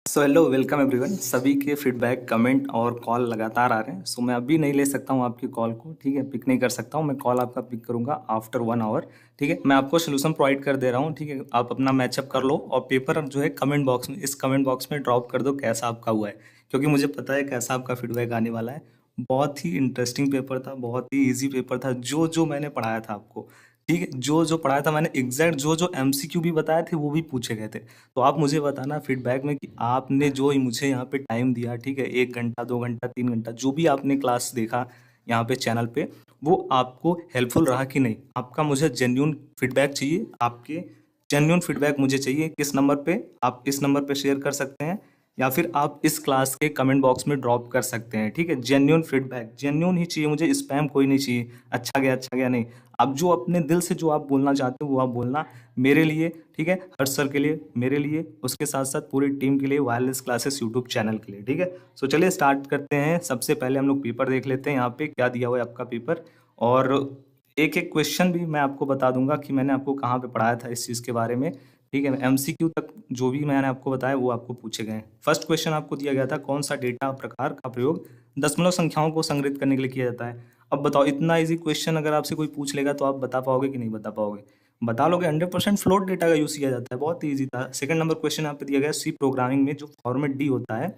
So hello welcome everyone. सभी के feedback comment और कॉल लगातार आ रहे हैं। सो मैं अभी नहीं ले सकता हूँ आपकी कॉल को, ठीक है, पिक नहीं कर सकता हूँ। मैं कॉल आपका पिक करूँगा आफ्टर 1 आवर, ठीक है। मैं आपको सोल्यूशन प्रोवाइड कर दे रहा हूँ, ठीक है। आप अपना मैचअप कर लो और पेपर जो है कमेंट बॉक्स में, इस कमेंट बॉक्स में ड्रॉप कर दो कैसा आपका हुआ है, क्योंकि मुझे पता है कैसा आपका फीडबैक आने वाला है। बहुत ही इंटरेस्टिंग पेपर था, बहुत ही ईजी पेपर था। जो जो मैंने पढ़ाया था आपको, ठीक है, जो जो पढ़ाया था मैंने एग्जैक्ट जो जो एमसीक्यू भी बताए थे वो भी पूछे गए थे। तो आप मुझे बताना फीडबैक में कि आपने जो मुझे यहाँ पे टाइम दिया, ठीक है, 1 घंटा 2 घंटा 3 घंटा, जो भी आपने क्लास देखा यहाँ पे चैनल पे, वो आपको हेल्पफुल रहा कि नहीं। आपका मुझे जेन्यून फीडबैक चाहिए, आपके जेन्यून फीडबैक मुझे चाहिए। किस नंबर पे? आप इस नंबर पे शेयर कर सकते हैं या फिर आप इस क्लास के कमेंट बॉक्स में ड्रॉप कर सकते हैं, ठीक है। जेन्यून फीडबैक, जेन्यून ही चाहिए मुझे, स्पैम कोई नहीं चाहिए। अच्छा गया नहीं। आप जो अपने दिल से जो आप बोलना चाहते हो वो आप बोलना मेरे लिए, ठीक है, हर्ष सर के लिए, मेरे लिए, उसके साथ साथ पूरी टीम के लिए, वायरलेस क्लासेस यूट्यूब चैनल के लिए, ठीक है। सो चलिए स्टार्ट करते हैं। सबसे पहले हम लोग पेपर देख लेते हैं, यहाँ पे क्या दिया हुआ है आपका पेपर। और एक एक क्वेश्चन भी मैं आपको बता दूंगा कि मैंने आपको कहाँ पे पढ़ाया था इस चीज़ के बारे में, ठीक है। एमसीक्यू तक जो भी मैंने आपको बताया वो आपको पूछे गए। फर्स्ट क्वेश्चन आपको दिया गया था, कौन सा डेटा प्रकार का प्रयोग दशमलव संख्याओं को संग्रहित करने के लिए किया जाता है। अब बताओ, इतना इजी क्वेश्चन अगर आपसे कोई पूछ लेगा तो आप बता पाओगे कि नहीं बता पाओगे? बता लोगे। 100% फ्लोट डेटा का यूज किया जाता है, बहुत ही ईजी था। सेकंड नंबर क्वेश्चन यहाँ पे दिया गया, सी प्रोग्रामिंग में जो फॉर्मेट डी होता है,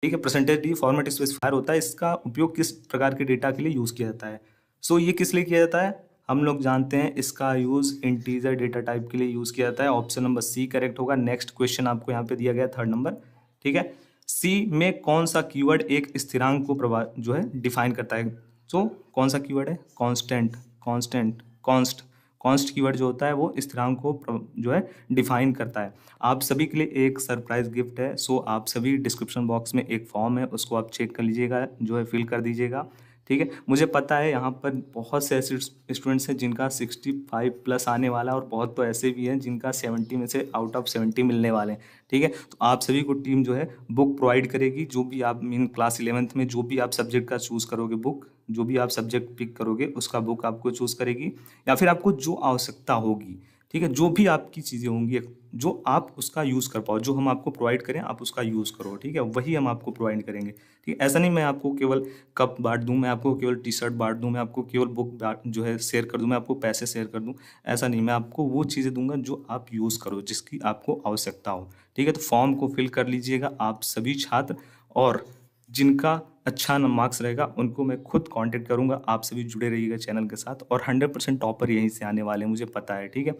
ठीक है, परसेंटेज डी फॉर्मेट स्पेसिफायर होता है, इसका उपयोग किस प्रकार के डेटा के लिए यूज किया जाता है। सो ये किस लिए किया जाता है? हम लोग जानते हैं इसका यूज इंटीजर डेटा टाइप के लिए यूज किया जाता है। ऑप्शन नंबर सी करेक्ट होगा। नेक्स्ट क्वेश्चन आपको यहाँ पे दिया गया थर्ड नंबर, ठीक है। सी में कौन सा कीवर्ड एक स्थिरांक को प्रभाव जो है डिफाइन करता है? सो कौन सा कीवर्ड है? Constant, constant, const. Const keyword जो होता है वो स्थिरांक को जो है डिफाइन करता है। आप सभी के लिए एक सरप्राइज गिफ्ट है। सो आप सभी डिस्क्रिप्शन बॉक्स में एक फॉर्म है, उसको आप चेक कर लीजिएगा, जो है फिल कर दीजिएगा, ठीक है। मुझे पता है यहाँ पर बहुत से ऐसे स्टूडेंट्स हैं जिनका 65 प्लस आने वाला है, और बहुत तो ऐसे भी हैं जिनका 70 में से आउट ऑफ 70 मिलने वाले हैं, ठीक है। तो आप सभी को टीम जो है बुक प्रोवाइड करेगी। जो भी आप मीन क्लास 11th में जो भी आप सब्जेक्ट का चूज़ करोगे बुक, जो भी आप सब्जेक्ट पिक करोगे उसका बुक आपको चूज़ करेगी, या फिर आपको जो आवश्यकता होगी, ठीक है, जो भी आपकी चीज़ें होंगी जो आप उसका यूज़ कर पाओ, जो हम आपको प्रोवाइड करें आप उसका यूज़ करो, ठीक है, वही हम आपको प्रोवाइड करेंगे, ठीक है। ऐसा नहीं मैं आपको केवल कप बांट दूं, मैं आपको केवल टी शर्ट बांट दूं, मैं आपको केवल बुक जो है शेयर कर दूं, मैं आपको पैसे शेयर कर दूं। ऐसा नहीं, मैं आपको वो चीज़ें दूंगा जो आप यूज़ करो, जिसकी आपको आवश्यकता हो, ठीक है। तो फॉर्म को फिल कर लीजिएगा आप सभी छात्र, और जिनका अच्छा मार्क्स रहेगा उनको मैं खुद कांटेक्ट करूंगा। आप सभी जुड़े रहिएगा चैनल के साथ, और 100% टॉपर यहीं से आने वाले हैं, मुझे पता है, ठीक है।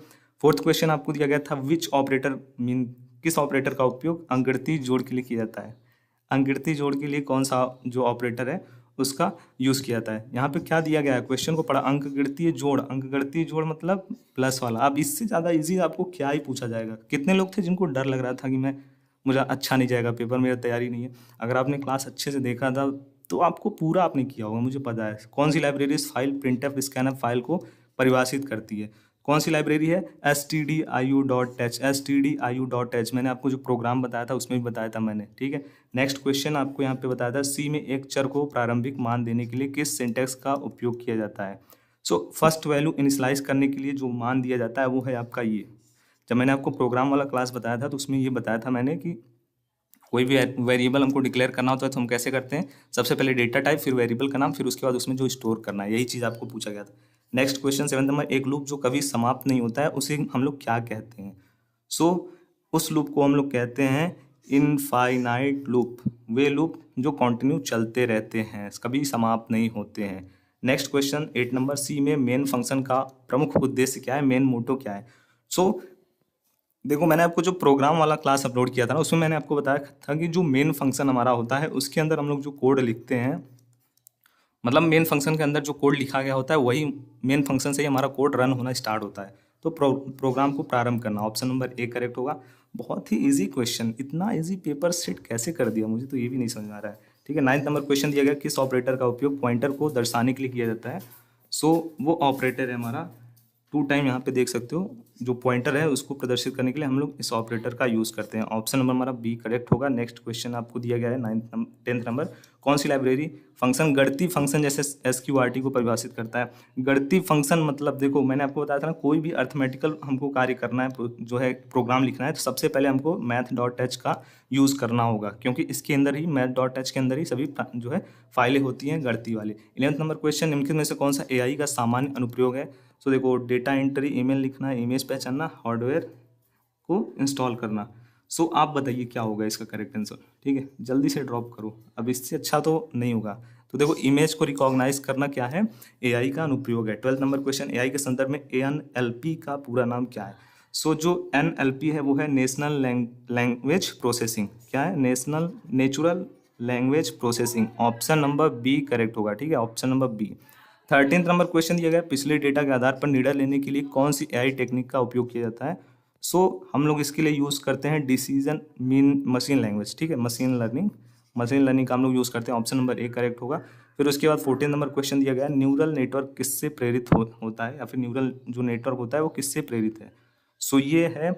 फोर्थ क्वेश्चन आपको दिया गया था, विच ऑपरेटर मीन किस ऑपरेटर का उपयोग अंकगणितीय जोड़ के लिए किया जाता है? अंकगणितीय जोड़ के लिए कौन सा जो ऑपरेटर है उसका यूज किया जाता है? यहाँ पे क्या दिया गया है, क्वेश्चन को पढ़ा, अंकगणितीय जोड़, अंकगणितीय जोड़ मतलब प्लस वाला। अब इससे ज्यादा इजी आपको क्या ही पूछा जाएगा? कितने लोग थे जिनको डर लग रहा था कि मैं मुझे अच्छा नहीं जाएगा पेपर, मेरा तैयारी नहीं है? अगर आपने क्लास अच्छे से देखा था तो आपको पूरा आपने किया होगा, मुझे पता है। कौन सी लाइब्रेरी इस फाइल प्रिंटफ स्कैनफ फाइल को परिभाषित करती है? कौन सी लाइब्रेरी है? stdiu.h, stdiu.h। मैंने आपको जो प्रोग्राम बताया था उसमें भी बताया था मैंने, ठीक है। नेक्स्ट क्वेश्चन आपको यहाँ पे बताया था, सी में एक चर को प्रारंभिक मान देने के लिए किस सिंटेक्स का उपयोग किया जाता है? सो फर्स्ट वैल्यू इनिशियलाइज करने के लिए जो मान दिया जाता है वो है आपका ये। जब मैंने आपको प्रोग्राम वाला क्लास बताया था तो उसमें ये बताया था मैंने कि कोई भी वेरिएबल हमको डिक्लेयर करना होता है तो हम कैसे करते हैं? सबसे पहले डेटा टाइप, फिर वेरिएबल का नाम, फिर उसके बाद उसमें जो स्टोर करना है, यही चीज़ आपको पूछा गया था। नेक्स्ट क्वेश्चन 7 नंबर, एक लूप जो कभी समाप्त नहीं होता है उसे हम लोग क्या कहते हैं? सो उस लूप को हम लोग कहते हैं इनफाइनाइट लूप। वे लूप जो कंटिन्यू चलते रहते हैं, कभी समाप्त नहीं होते हैं। नेक्स्ट क्वेश्चन 8 नंबर, सी में मेन फंक्शन का प्रमुख उद्देश्य क्या है, मेन मोटो क्या है? सो देखो, मैंने आपको जो प्रोग्राम वाला क्लास अपलोड किया था ना उसमें मैंने आपको बताया था कि जो मेन फंक्शन हमारा होता है उसके अंदर हम लोग जो कोड लिखते हैं, मतलब मेन फंक्शन के अंदर जो कोड लिखा गया होता है वही मेन फंक्शन से ही हमारा कोड रन होना स्टार्ट होता है। तो प्रोग्राम को प्रारंभ करना, ऑप्शन नंबर ए करेक्ट होगा। बहुत ही इजी क्वेश्चन, इतना इजी पेपर सेट कैसे कर दिया मुझे तो ये भी नहीं समझ में आ रहा है, ठीक है। 9th नंबर क्वेश्चन दिया गया, किस ऑपरेटर का उपयोग पॉइंटर को दर्शाने के लिए किया जाता है? सो वो ऑपरेटर है हमारा टू टाइम यहाँ पे देख सकते हो जो पॉइंटर है उसको प्रदर्शित करने के लिए हम लोग इस ऑपरेटर का यूज़ करते हैं। ऑप्शन नंबर हमारा बी करेक्ट होगा। नेक्स्ट क्वेश्चन आपको दिया गया है 10th नंबर, कौन सी लाइब्रेरी फंक्शन गणितीय फंक्शन जैसे SQRT को परिभाषित करता है। गणितीय फंक्शन मतलब देखो मैंने आपको बताया था ना, कोई भी अर्थमेटिकल हमको कार्य करना है, जो है प्रोग्राम लिखना है, तो सबसे पहले हमको math.h का यूज़ करना होगा, क्योंकि इसके अंदर ही math.h के अंदर ही सभी जो है फाइलें होती हैं गणितीय वाली। 11th नंबर क्वेश्चन, निम्नलिखित में से कौन सा AI का सामान्य अनुप्रयोग है। तो देखो डेटा एंट्री, ईमेल लिखना, इमेज पहचानना, हार्डवेयर को इंस्टॉल करना। सो आप बताइए क्या होगा इसका करेक्ट आंसर। ठीक है, जल्दी से ड्रॉप करो, अब इससे अच्छा तो नहीं होगा। तो देखो इमेज को रिकॉग्नाइज करना क्या है, AI का अनुप्रयोग है। 12th नंबर क्वेश्चन, AI के संदर्भ में NLP का पूरा नाम क्या है। सो जो NLP है वो है नेशनल लैंग्वेज प्रोसेसिंग। क्या है, natural language processing. Option number B correct होगा। ठीक है, option number B. 13th number question दिया गया, पिछले डेटा के आधार पर निर्णय लेने के लिए कौन सी AI टेक्निक का उपयोग किया जाता है। सो हम लोग इसके लिए यूज़ करते हैं डिसीजन मीन मशीन लैंग्वेज। ठीक है, मशीन लर्निंग का हम लोग यूज़ करते हैं। ऑप्शन नंबर ए करेक्ट होगा। फिर उसके बाद 14 नंबर क्वेश्चन दिया गया है, न्यूरल नेटवर्क किससे प्रेरित होता है, या फिर न्यूरल जो नेटवर्क होता है वो किससे प्रेरित है। सो ये है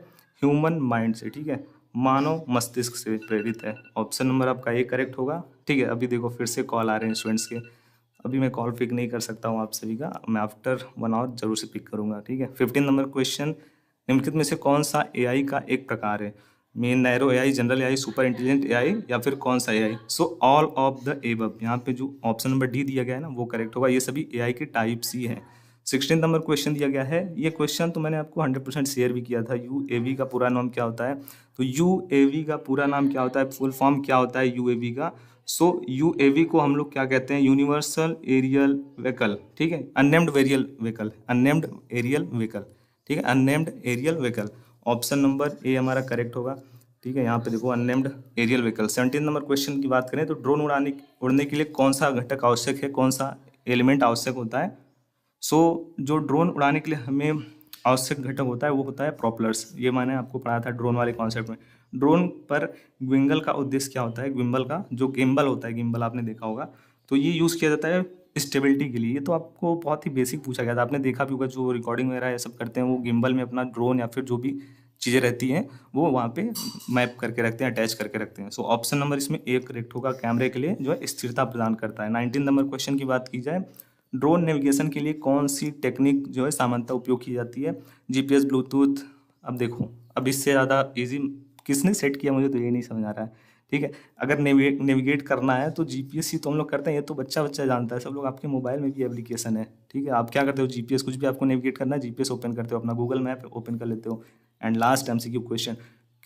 ह्यूमन माइंड से। ठीक है, मानव मस्तिष्क से प्रेरित है। ऑप्शन नंबर आपका ए करेक्ट होगा। ठीक है, अभी देखो फिर से कॉल आ रहे हैं स्टूडेंट्स के, अभी मैं कॉल पिक नहीं कर सकता हूँ आप सभी का, मैं आफ्टर 1 आवर जरूर से पिक करूँगा। ठीक है, 15 नंबर क्वेश्चन, निम्नलिखित में से कौन सा AI का एक प्रकार है। Main narrow AI, general AI, super intelligent AI, या फिर कौन सा AI। So all of the above, यहाँ पे जो ऑप्शन नंबर डी दिया गया है ना वो करेक्ट होगा। ये सभी AI के टाइप्स ही है। 16 नंबर क्वेश्चन दिया गया है, ये क्वेश्चन तो मैंने आपको 100% शेयर भी किया था। UAV का पूरा नाम क्या होता है। तो UAV का पूरा नाम क्या होता है, फुल फॉर्म क्या होता है UAV का। सो UAV को हम लोग क्या कहते हैं, यूनिवर्सल एरियल व्हीकल। ठीक है, unnamed aerial vehicle, unnamed aerial vehicle. ठीक है, unnamed aerial vehicle. Option number A हमारा करेक्ट होगा। ठीक है, यहाँ पे देखो unnamed aerial vehicle. 17 number question की बात करें तो ड्रोन उड़ने के लिए कौन सा घटक आवश्यक है, कौन सा एलिमेंट आवश्यक होता है। सो जो ड्रोन उड़ाने के लिए हमें आवश्यक घटक होता है वो होता है प्रोपलर्स। ये मैंने आपको पढ़ा था ड्रोन वाले कॉन्सेप्ट में। ड्रोन पर गिम्बल का उद्देश्य क्या होता है, गिम्बल का जो गिम्बल होता है, गिम्बल आपने देखा होगा, तो ये यूज़ किया जाता है स्टेबिलिटी के लिए। ये तो आपको बहुत ही बेसिक पूछा गया था, आपने देखा भी होगा जो रिकॉर्डिंग वगैरह ये सब करते हैं वो गिम्बल में अपना ड्रोन या फिर जो भी चीज़ें रहती हैं वो वहाँ पे मैप करके रखते हैं, अटैच करके रखते हैं। सो ऑप्शन नंबर इसमें ए करेक्ट होगा, कैमरे के लिए जो है स्थिरता प्रदान करता है। 19 नंबर क्वेश्चन की बात की जाए, ड्रोन नेविगेशन के लिए कौन सी टेक्निक जो है सामान्यतः उपयोग की जाती है। GPS, Bluetooth. अब देखो, अब इससे ज़्यादा इजी किसने सेट किया मुझे तो ये नहीं समझ आ रहा है। ठीक है, अगर नेविगेट करना है तो GPS ही तो हम लोग करते हैं, ये तो बच्चा बच्चा जानता है। सब लोग, आपके मोबाइल में भी एप्लीकेशन है। ठीक है, आप क्या करते हो, GPS कुछ भी आपको नेविगेट करना है GPS ओपन करते हो, अपना गूगल मैप ओपन कर लेते हो। एंड लास्ट MCQ क्वेश्चन,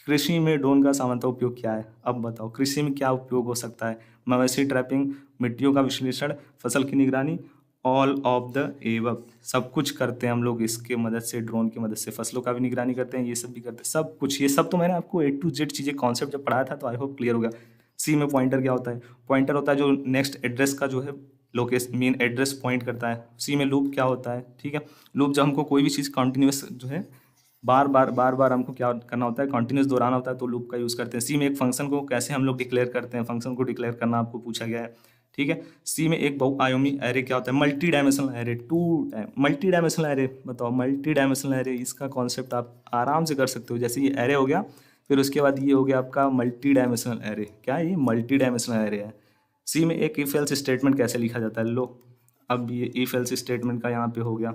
कृषि में ड्रोन का सामान्यतः उपयोग क्या है। अब बताओ कृषि में क्या उपयोग हो सकता है। मवेशी ट्रैपिंग, मिट्टियों का विश्लेषण, फसल की निगरानी, ऑल ऑफ द एबव। सब कुछ करते हैं हम लोग इसके मदद से, ड्रोन की मदद से फसलों का भी निगरानी करते हैं, ये सब भी करते हैं, सब कुछ। ये सब तो मैंने आपको A to Z चीज़ें कॉन्सेप्ट जब पढ़ाया था तो आई होप क्लियर हो गया। सी में पॉइंटर क्या होता है, पॉइंटर होता है जो नेक्स्ट एड्रेस का जो है लोकेशन मेन एड्रेस पॉइंट करता है। सी में लूप क्या होता है। ठीक है, लूप जब हमको कोई भी चीज़ कंटिन्यूस जो है बार बार हमको क्या करना होता है, कंटिन्यूस दोहराना होता है, तो लूप का यूज़ करते हैं। सी में एक फंक्शन को कैसे हम लोग डिक्लेयर करते हैं, फंक्शन को डिक्लेयर करना आपको पूछा गया है। ठीक है, सी में एक बहुआयामी एरे क्या होता है, multi dimensional array. Multi dimensional array, बताओ मल्टी डायमेंशनल एरे, इसका कॉन्सेप्ट आप आराम से कर सकते हो। जैसे ये एरे हो गया, फिर उसके बाद ये हो गया आपका मल्टी डायमेंशनल एरे। क्या है ये, मल्टी डायमेंशनल एरे है। सी में एक इफ एल्स स्टेटमेंट कैसे लिखा जाता है, लो अब ये इफ एल्स स्टेटमेंट का यहाँ पे हो गया।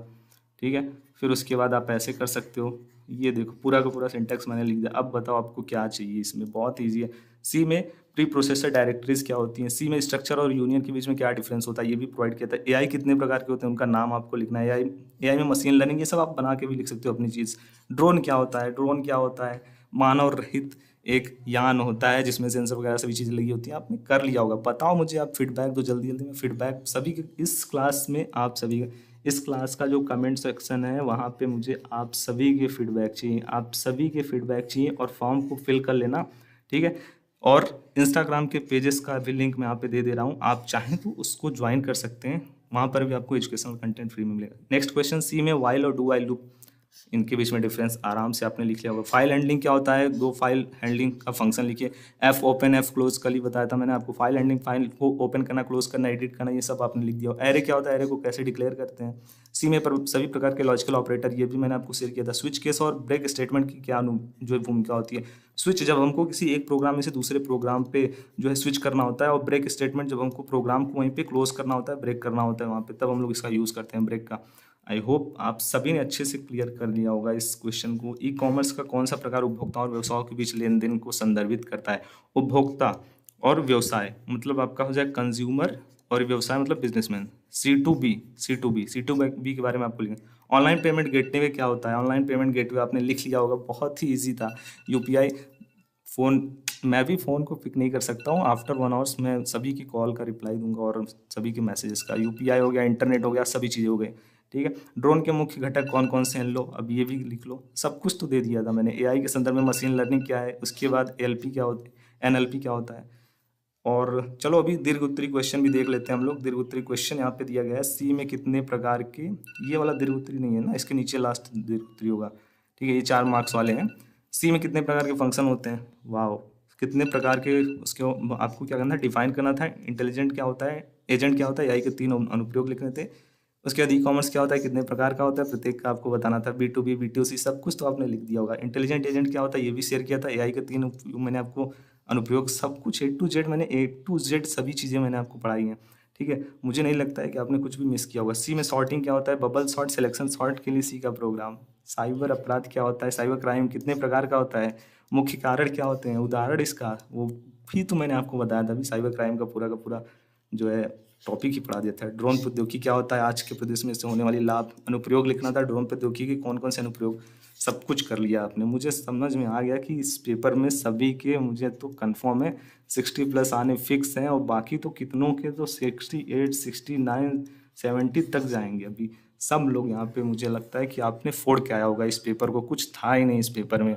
ठीक है, फिर उसके बाद आप ऐसे कर सकते हो, ये देखो पूरा का पूरा सिंटैक्स मैंने लिख दिया। अब बताओ आपको क्या चाहिए इसमें, बहुत ईजी है। सी में प्री प्रोसेसर डायरेक्टरीज क्या होती हैं। सी में स्ट्रक्चर और यूनियन के बीच में क्या डिफरेंस होता है, ये भी प्रोवाइड किया था। AI कितने प्रकार के होते हैं, उनका नाम आपको लिखना है। AI में मशीन लर्निंग, ये सब आप बना के भी लिख सकते हो अपनी चीज़। ड्रोन क्या होता है, ड्रोन क्या होता है, मानव रहित एक यान होता है जिसमें सेंसर वगैरह सभी चीज़ें लगी होती हैं। आपने कर लिया होगा, बताओ मुझे आप फीडबैक दो जल्दी जल्दी में। फीडबैक सभी के इस क्लास में, आप सभी इस क्लास का जो कमेंट सेक्शन है वहाँ पे मुझे आप सभी के फीडबैक चाहिए, आप सभी के फीडबैक चाहिए, और फॉर्म को फिल कर लेना। ठीक है, और इंस्टाग्राम के पेजेस का भी लिंक मैं यहाँ पे दे दे रहा हूँ, आप चाहें तो उसको ज्वाइन कर सकते हैं, वहाँ पर भी आपको एजुकेशनल कंटेंट फ्री में मिलेगा। नेक्स्ट क्वेश्चन, सी में वाइल और डू वाइल लूप इनके बीच में डिफरेंस आराम से आपने लिख लिया होगा। फाइल हैंडलिंग क्या होता है, दो फाइल हैंडलिंग का फंक्शन लिखिए। एफ ओपन एफ क्लोज, कल ही बताया था मैंने आपको। फाइल हैंडलिंग, फाइल को ओपन करना, क्लोज करना, एडिट करना, ये सब आपने लिख दिया। एरे क्या होता है, एरे को कैसे डिक्लेयर करते हैं। सी में पर सभी प्रकार के लॉजिकल ऑपरेटर, ये भी मैंने आपको शेयर किया था। स्विच केस और ब्रेक स्टेटमेंट की क्या जो भूमिका होती है। स्विच जब हमको किसी एक प्रोग्राम में से दूसरे प्रोग्राम पे जो है स्विच करना होता है, और ब्रेक स्टेटमेंट जब हमको प्रोग्राम को वहीं पे क्लोज करना होता है, ब्रेक करना होता है वहाँ पे, तब हम लोग इसका यूज़ करते हैं ब्रेक का। आई होप आप सभी ने अच्छे से क्लियर कर लिया होगा इस क्वेश्चन को। ई कॉमर्स का कौन सा प्रकार उपभोक्ताओं और व्यवसायों के बीच लेन देन को संदर्भित करता है। उपभोक्ता और व्यवसाय मतलब आपका हो जाए कंज्यूमर, और व्यवसाय मतलब बिजनेसमैन। सी टू बी के बारे में आपको लिखें। ऑनलाइन पेमेंट गेटवे क्या होता है। ऑनलाइन पेमेंट गेटवे आपने लिख लिया होगा, बहुत ही ईजी था। यूपीआई फ़ोन, मैं भी फ़ोन को पिक नहीं कर सकता हूँ। आफ्टर 1 आवर्स मैं सभी की कॉल का रिप्लाई दूंगा और सभी के मैसेजेस का। यूपीआई हो गया, इंटरनेट हो गया, सभी चीज़ें हो गई। ठीक है। ड्रोन के मुख्य घटक कौन कौन से हैं, लो अब ये भी लिख लो। सब कुछ तो दे दिया था मैंने। एआई के संदर्भ में मशीन लर्निंग क्या है, उसके बाद एलपी क्या होती है, एनएलपी क्या होता है। और चलो अभी दीर्घ उत्तरी क्वेश्चन भी देख लेते हैं हम लोग। दीर्घ उत्तरी क्वेश्चन यहाँ पे दिया गया है, सी में कितने प्रकार के, ये वाला दीर्घ उत्तरी नहीं है ना, इसके नीचे लास्ट दीर्घ उत्तरी होगा। ठीक है, ये 4 मार्क्स वाले हैं। सी में कितने प्रकार के फंक्शन होते हैं, वाह, कितने प्रकार के, उसके आपको क्या करना है, डिफाइन करना था। इंटेलिजेंट क्या होता है, एजेंट क्या होता है, एआई के 3 अनुप्रयोग लिखने थे। उसके बाद ई कॉमर्स क्या होता है, कितने प्रकार का होता है, प्रत्येक का आपको बताना था। B to B, B to C, सब कुछ तो आपने लिख दिया होगा। इंटेलिजेंट एजेंट क्या होता है, ये भी शेयर किया था। एआई के 3 मैंने आपको अनुप्रयोग, सब कुछ ए टू जेड, मैंने ए टू जेड सभी चीज़ें मैंने आपको पढ़ाई हैं। ठीक है, मुझे नहीं लगता है कि आपने कुछ भी मिस किया होगा। सी में सॉर्टिंग क्या होता है, बबल सॉर्ट, सिलेक्शन सॉर्ट के लिए सी का प्रोग्राम। साइबर अपराध क्या होता है, साइबर क्राइम कितने प्रकार का होता है, मुख्य कारण क्या होते हैं, उदाहरण इसका वो भी तो मैंने आपको बताया था अभी। साइबर क्राइम का पूरा जो है टॉपिक ही पढ़ा देता है। ड्रोन प्रौद्योगिकी क्या होता है, आज के प्रदेश में इससे होने वाली लाभ। अनुप्रयोग लिखना था, ड्रोन प्रौद्योगिकी के कौन कौन से अनुप्रयोग, सब कुछ कर लिया आपने। मुझे समझ में आ गया कि इस पेपर में सभी के, मुझे तो कंफर्म है 60+ आने फिक्स हैं, और बाकी तो कितनों के तो 68, 69, 70 तक जाएंगे। अभी सब लोग यहाँ पे मुझे लगता है कि आपने फोड़ के आया होगा इस पेपर को, कुछ था ही नहीं इस पेपर में।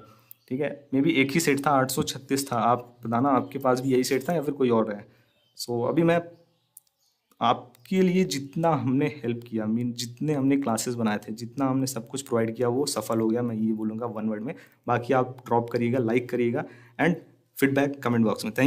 ठीक है, मे बी एक ही सेट था, 836 था। आप बताना आपके पास भी यही सेट था या फिर कोई और है। सो अभी मैं आपके लिए जितना हमने हेल्प किया, मीन जितने हमने क्लासेस बनाए थे, जितना हमने सब कुछ प्रोवाइड किया, वो सफल हो गया, मैं ये बोलूँगा 1 वर्ड में। बाकी आप ड्रॉप करिएगा, लाइक करिएगा, एंड फीडबैक कमेंट बॉक्स में। थैंक